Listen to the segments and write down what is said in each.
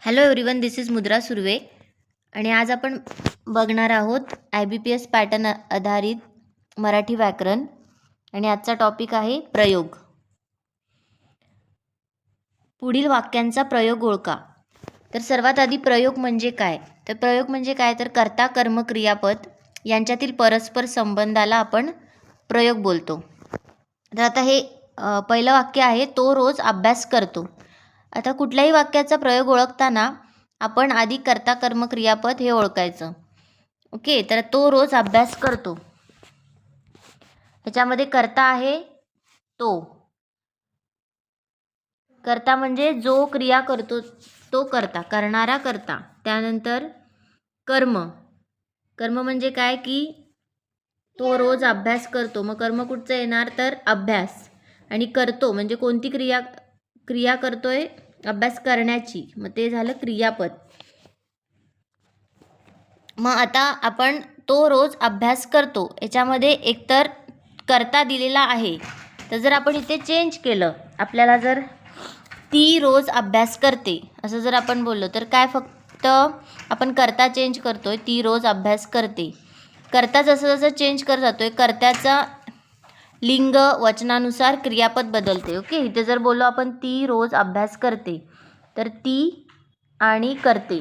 Hello everyone, this is मुद्रा सुर्वे आणि आज आपण बघणार आहोत IBPS पॅटर्न आधारित मराठी व्याकरण आणि आजचा टॉपिक आहे प्रयोग. पुढील वाक्यांचा प्रयोग ओळखा. तर सर्वात आधी प्रयोग म्हणजे काय? तर प्रयोग म्हणजे काय तर कर्ता कर्म क्रियापद यांच्यातील परस्पर संबंधाला आपण प्रयोग बोलतो. तर आता हे पहिलं वाक्य आहे, तो रोज अभ्यास करतो. आता कुठल्याही वाक्याचा प्रयोग ओळखताना आपण आधी कर्ता कर्म क्रियापद हे ओळखायचं. ओके, तर तो रोज अभ्यास करतो. ह्याच्यामध्ये कर्ता आहे तो. कर्ता म्हणजे जो क्रिया करतो तो कर्ता, करणारा कर्ता. त्यानंतर कर्म. कर्म म्हणजे काय की तो रोज अभ्यास करतो. मग कर्म कुठचं येणार तर अभ्यास. आणि करतो म्हणजे कोणती क्रिया करतोय? अभ्यास करण्याची. मग ते झालं क्रियापद. मग आता आपण तो रोज अभ्यास करतो याच्यामध्ये एकतर कर्ता दिलेला आहे. तर जर आपण इथे चेंज केलं, आपल्याला जर ती रोज अभ्यास करते असं जर आपण बोललो तर काय फक्त आपण कर्ता चेंज करतोय, ती रोज अभ्यास करते. कर्ता जसं जसं चेंज करत जातोय कर्त्याचा लिंग वचनानुसार क्रियापद बदलते. ओके, इथे जर बोललो आपण ती रोज अभ्यास करते तर ती आणि करते.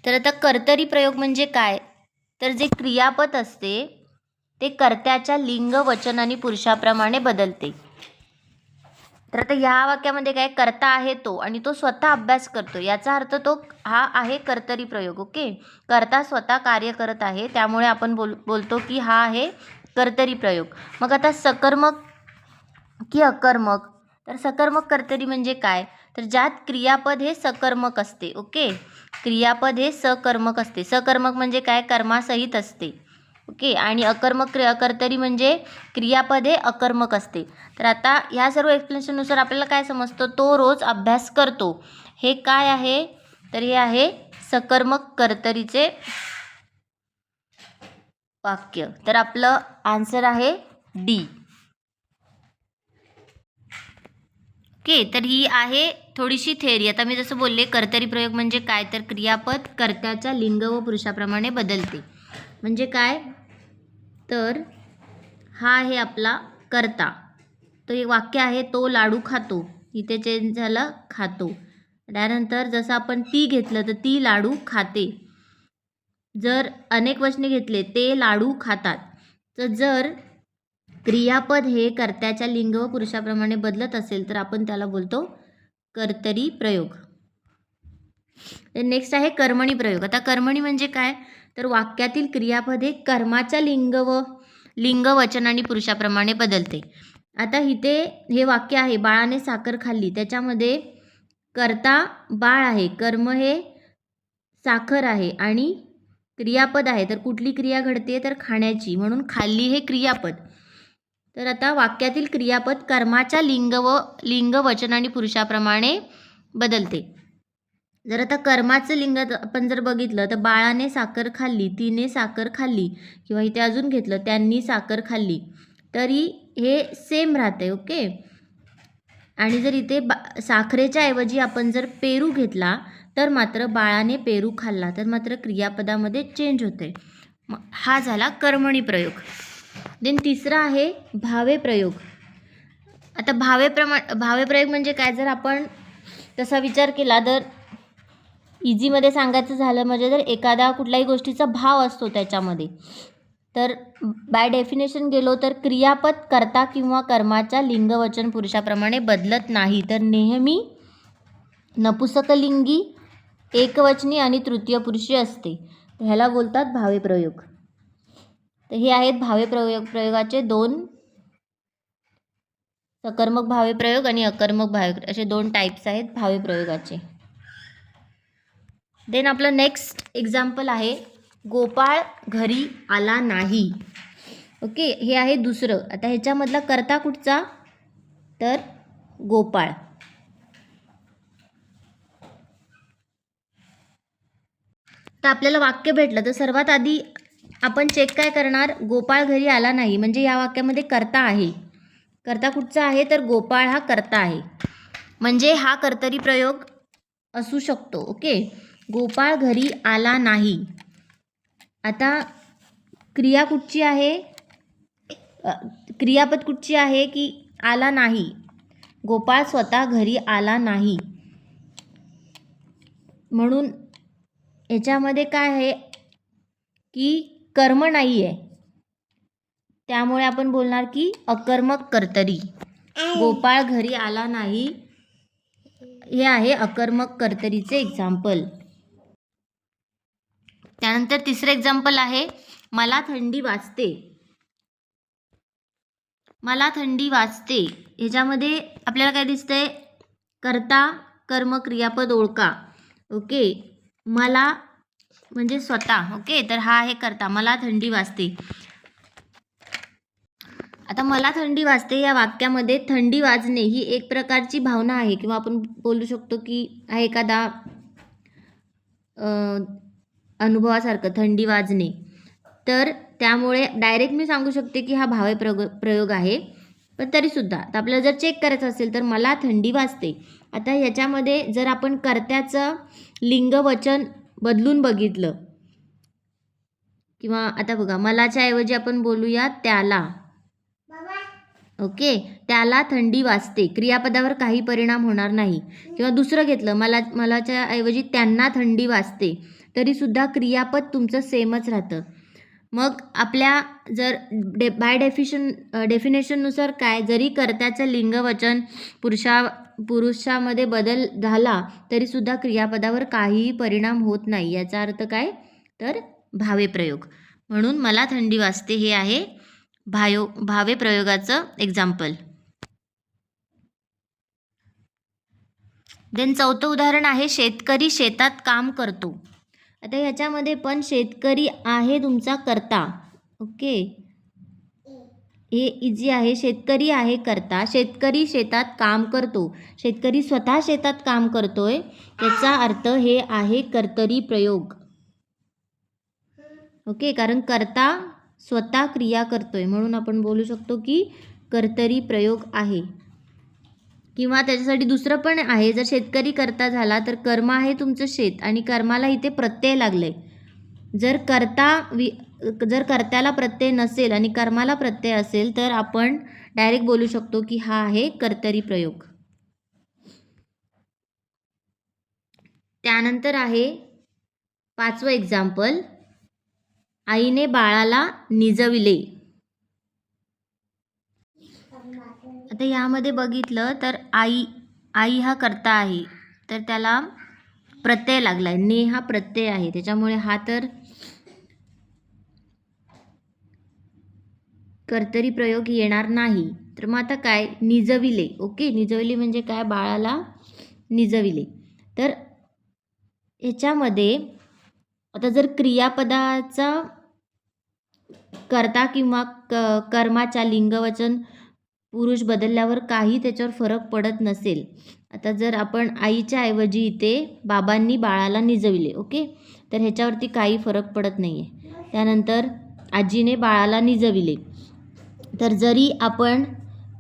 तर आता कर्तरी प्रयोग म्हणजे काय तर जे क्रियापद असते ते कर्त्याच्या लिंग वचन आणि पुरुषाप्रमाणे बदलते. तर आता ह्या वाक्यामध्ये काय कर्ता आहे तो आणि तो स्वतः अभ्यास करतो, याचा अर्थ तो हा आहे कर्तरी प्रयोग. ओके, कर्ता स्वतः कार्य करत आहे त्यामुळे आपण बोलतो की हा आहे कर्तरी प्रयोग. मग आता सकर्मक की अकर्मक? तर सकर्मक कर्तरी म्हणजे काय तर ज्यात क्रियापद हे सकर्मक असते. ओके, क्रियापद हे सकर्मक असते. सकर्मक म्हणजे काय? कर्मासहित असते. ओके, आणि अकर्मक कर्तरी म्हणजे क्रियापद हे अकर्मक असते. तर आता ह्या सर्व एक्सप्लेनेशननुसार आपल्याला काय समजतं? तो रोज अभ्यास करतो हे काय आहे तर हे आहे सकर्मक कर्तरीचे वाक्य. तर आपलं आन्सर आहे डी. ओके, तर ही आहे थोडीशी थेअरी. आता मी जसं बोलले कर्तरी प्रयोग म्हणजे काय तर क्रियापद कर्त्याच्या लिंग व पुरुषाप्रमाणे बदलते. म्हणजे काय तर हा आहे आपला कर्ता. तो एक वाक्य आहे, तो लाडू खातो. इथे चेंज झालं खातो. त्यानंतर जसं आपण ती घेतलं तर ती लाडू खाते. जर अनेक वचने घेतले ते लाडू खातात. तर जर क्रियापद हे कर्त्याच्या लिंग व पुरुषाप्रमाणे बदलत असेल तर आपण त्याला बोलतो कर्तरी प्रयोग. नेक्स्ट आहे कर्मणी प्रयोग. आता कर्मणी म्हणजे काय तर वाक्यातील क्रियापद हे कर्माच्या लिंग वचन आणि पुरुषाप्रमाणे बदलते. आता इथे हे वाक्य आहे, बाळाने साखर खाल्ली. त्याच्यामध्ये कर्ता बाळ आहे, कर्म हे साखर आहे आणि क्रियापद आहे. तर कुठली क्रिया घडते तर खाण्याची, म्हणून खाल्ली हे क्रियापद. तर आता वाक्यातील क्रियापद कर्माच्या लिंग वचन आणि पुरुषाप्रमाणे बदलते. जर आता कर्माचं लिंग आपण जर बघितलं तर बाळाने साखर खाल्ली, तिने साखर खाल्ली, किंवा इथे अजून घेतलं त्यांनी साखर खाल्ली, तरी हे सेम राहते. ओके, आणि जर इथे साखरेच्या ऐवजी आपण जर पेरू घेतला तर मात्र बाळाने पेरू खाल्ला, तर मात्र क्रियापदामध्ये चेंज होते. हा झाला कर्मणी प्रयोग. देन तिसरा आहे भावे प्रयोग. आता भावे प्रयोग म्हणजे काय जर आपण तसा विचार केला तर इझीमध्ये सांगायचं झालं म्हणजे जर एखादा कुठल्याही गोष्टीचा भाव असतो त्याच्यामध्ये, तर बाय डेफिनेशन गेलो तर क्रियापद कर्ता किंवा कर्माच्या लिंग वचन पुरुषाप्रमाणे बदलत नाही, तर नेहमी नपुसकलिंगी, एकवचनी आणि तृतीय पुरुषी असते. ह्याला बोलतात भावे प्रयोग. तर हे आहेत भावे प्रयोगाचे दोन, सकर्मक भावे प्रयोग आणि अकर्मक भावे, असे दोन टाईप्स आहेत भावे प्रयोगाचे. देन आपलं नेक्स्ट एक्झाम्पल आहे, गोपाळ घरी आला नाही. ओके, हे आहे दुसरं. आता ह्याच्यामधला कर्ता कुठचा तर गोपाळ. तर आपल्याला वाक्य भेटलं तर सर्वात आधी आपण चेक काय करणार, गोपाळ घरी आला नाही म्हणजे या वाक्यामध्ये कर्ता आहे. कर्ता कुठचा आहे तर गोपाळ हा कर्ता आहे, म्हणजे हा कर्तरी प्रयोग असू शकतो. ओके, गोपाळ घरी आला नाही. आता क्रिया कुठची आहे, क्रियापद कुठची आहे की आला नाही. गोपाळ स्वतः घरी आला नाही, म्हणून याच्यामध्ये काय आहे की कर्म नाही आहे, त्यामुळे आपण बोलणार की अकर्मक कर्तरी. गोपाळ घरी आला नाही हे आहे अकर्मक कर्तरीचे एक्झाम्पल. त्यानंतर तिसरं एक्झाम्पल आहे मला थंडी वाजते. मला थंडी वाजते ह्याच्यामध्ये आपल्याला काय दिसतंय, कर्ता कर्म क्रियापद ओळखा. ओके, मला म्हणजे स्वतः. ओके, तर हा आहे कर्ता, मला थंडी वाजते. आता मला थंडी वाजते या वाक्यामध्ये थंडी वाजणे ही एक प्रकारची भावना आहे, किंवा आपण बोलू शकतो की हा एखादा अनुभवासारखं थंडी वाजणे. तर त्यामुळे डायरेक्ट मी सांगू शकते की हा भावे प्रयोग आहे, पण तरीसुद्धा आता आपल्याला जर चेक करायचं असेल तर मला थंडी वाजते. आता ह्याच्यामध्ये जर आपण कर्त्याचं लिंग वचन बदलून बघितलं, किंवा आता बघा मलाच्या ऐवजी आपण बोलूया त्याला. ओके, त्याला थंडी वाजते, क्रियापदावर काही परिणाम होणार नाही. किंवा दुसरं घेतलं मलाच्या ऐवजी त्यांना थंडी वाजते, तरीसुद्धा क्रियापद तुमचं सेमच राहतं. मग आपल्या जर बाय डेफिनेशननुसार काय, जरी कर्त्याचं लिंगवचन पुरुषामध्ये बदल झाला तरीसुद्धा क्रियापदावर काहीही परिणाम होत नाही. याचा अर्थ काय तर भावे प्रयोग. म्हणून मला थंडी वाजते हे आहे भावे प्रयोगाचं एक्झाम्पल. देन चौथं उदाहरण आहे शेतकरी शेतात काम करतो. आता ह्याच्यामध्ये पण शेतकरी आहे तुमचा कर्ता. ओके, हे इझी आहे. शेतकरी आहे कर्ता, शेतकरी शेतात काम करतो, शेतकरी स्वतः शेतात काम करतोय, याचा अर्थ हे आहे कर्तरी प्रयोग. ओके, कारण कर्ता स्वतः क्रिया करतोय, म्हणून आपण बोलू शकतो की कर्तरी प्रयोग आहे. किंवा त्याच्यासाठी दुसरं पण आहे, जर शेतकरी कर्ता झाला तर कर्म आहे तुमचं शेत, आणि कर्माला इथे प्रत्यय लागले. जर कर्त्याला प्रत्यय नसेल आणि कर्माला प्रत्यय असेल तर आपण डायरेक्ट बोलू शकतो की हा आहे कर्तरी प्रयोग. त्यानंतर आहे पाचवं एक्झाम्पल, आईने बाळाला निजविले. आता यामध्ये बघितलं तर आई हा कर्ता आहे, तर त्याला प्रत्यय लागला आहे, ने हा प्रत्यय आहे, त्याच्यामुळे हा तर कर्तरी प्रयोग येणार नाही. तर मग आता काय, निजविले. ओके, निजविले म्हणजे काय, बाळाला निजविले. तर ह्याच्यामध्ये आता जर क्रियापदाचा कर्ता किंवा कर्माच्या लिंगवचन पुरुष बदलल्यावर काही त्याच्यावर फरक पडत नसेल. आता जर आपण आईच्या ऐवजी इथे बाबांनी बाळाला निजविले, ओके, तर ह्याच्यावरती काही फरक पडत नाही आहे. त्यानंतर आजीने बाळाला निजविले, तर जरी आपण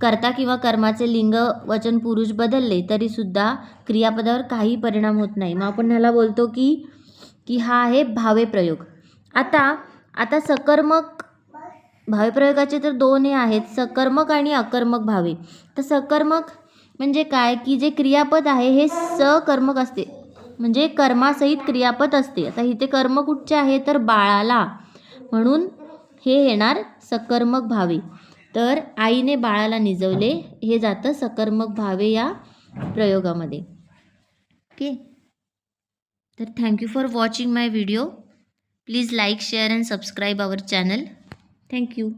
कर्ता किंवा कर्माचे लिंग वचन पुरुष बदलले तरीसुद्धा क्रियापदावर काही परिणाम होत नाही. मग आपण ह्याला बोलतो की हा आहे भावे प्रयोग. आता सकर्मक भावे प्रयोगाचे तर दोन हे आहेत, सकर्मक आणि अकर्मक भावे. तर सकर्मक म्हणजे काय की जे क्रियापद आहे हे सकर्मक असते, म्हणजे कर्मासहित क्रियापद असते. आता इथे कर्म कुठचे आहे तर बाळाला, म्हणून हे येणार सकर्मक भावे. तर आईने बाळाला निजवले हे जातं सकर्मक भावे या प्रयोगामध्ये. ओके, तर thank you for watching my video. Please like, share and subscribe our channel. Thank you.